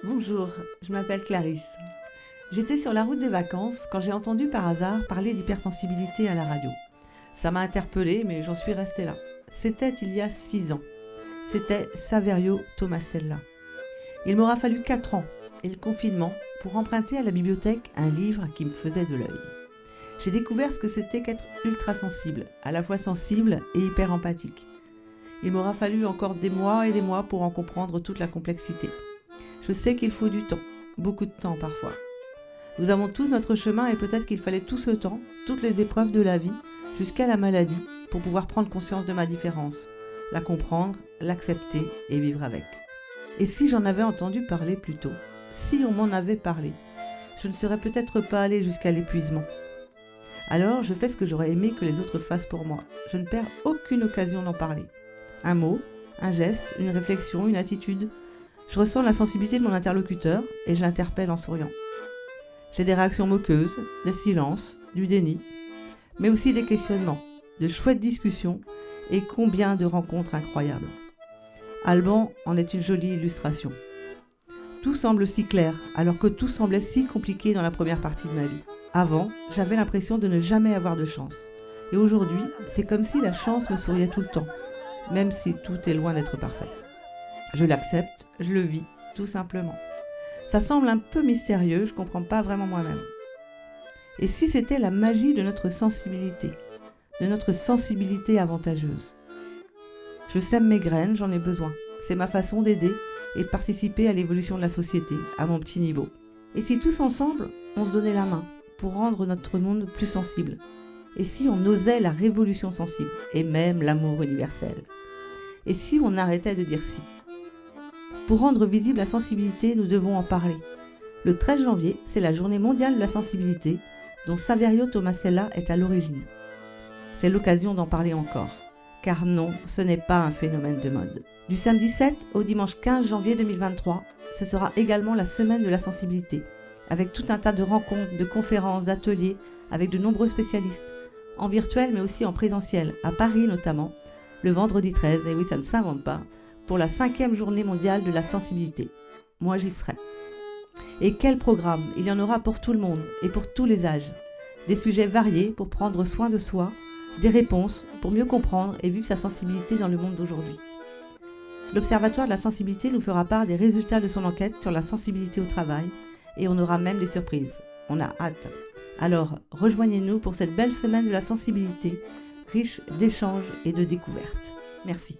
Bonjour, je m'appelle Clarisse. J'étais sur la route des vacances quand j'ai entendu par hasard parler d'hypersensibilité à la radio. Ça m'a interpellée, mais j'en suis restée là. C'était il y a 6 ans. C'était Saverio Tomasella. Il m'aura fallu 4 ans et le confinement pour emprunter à la bibliothèque un livre qui me faisait de l'œil. J'ai découvert ce que c'était qu'être ultra sensible, à la fois sensible et hyper empathique. Il m'aura fallu encore des mois et des mois pour en comprendre toute la complexité. Je sais qu'il faut du temps, beaucoup de temps parfois. Nous avons tous notre chemin et peut-être qu'il fallait tout ce temps, toutes les épreuves de la vie, jusqu'à la maladie, pour pouvoir prendre conscience de ma différence, la comprendre, l'accepter et vivre avec. Et si j'en avais entendu parler plus tôt, si on m'en avait parlé, je ne serais peut-être pas allée jusqu'à l'épuisement. Alors je fais ce que j'aurais aimé que les autres fassent pour moi. Je ne perds aucune occasion d'en parler. Un mot, un geste, une réflexion, une attitude. Je ressens la sensibilité de mon interlocuteur et je l'interpelle en souriant. J'ai des réactions moqueuses, des silences, du déni, mais aussi des questionnements, de chouettes discussions et combien de rencontres incroyables. Alban en est une jolie illustration. Tout semble si clair alors que tout semblait si compliqué dans la première partie de ma vie. Avant, j'avais l'impression de ne jamais avoir de chance. Et aujourd'hui, c'est comme si la chance me souriait tout le temps, même si tout est loin d'être parfait. Je l'accepte, je le vis, tout simplement. Ça semble un peu mystérieux, je ne comprends pas vraiment moi-même. Et si c'était la magie de notre sensibilité avantageuse? Je sème mes graines, j'en ai besoin. C'est ma façon d'aider et de participer à l'évolution de la société, à mon petit niveau. Et si tous ensemble, on se donnait la main pour rendre notre monde plus sensible? Et si on osait la révolution sensible et même l'amour universel? Et si on arrêtait de dire si? Pour rendre visible la sensibilité, nous devons en parler. Le 13 janvier, c'est la journée mondiale de la sensibilité, dont Saverio Tomasella est à l'origine. C'est l'occasion d'en parler encore. Car non, ce n'est pas un phénomène de mode. Du samedi 7 au dimanche 15 janvier 2023, ce sera également la semaine de la sensibilité, avec tout un tas de rencontres, de conférences, d'ateliers, avec de nombreux spécialistes, en virtuel mais aussi en présentiel, à Paris notamment, le vendredi 13, et oui, ça ne s'invente pas, pour la 5e journée mondiale de la sensibilité. Moi, j'y serai. Et quel programme! Il y en aura pour tout le monde et pour tous les âges. Des sujets variés pour prendre soin de soi, des réponses pour mieux comprendre et vivre sa sensibilité dans le monde d'aujourd'hui. L'Observatoire de la sensibilité nous fera part des résultats de son enquête sur la sensibilité au travail et on aura même des surprises. On a hâte. Alors, rejoignez-nous pour cette belle semaine de la sensibilité, riche d'échanges et de découvertes. Merci.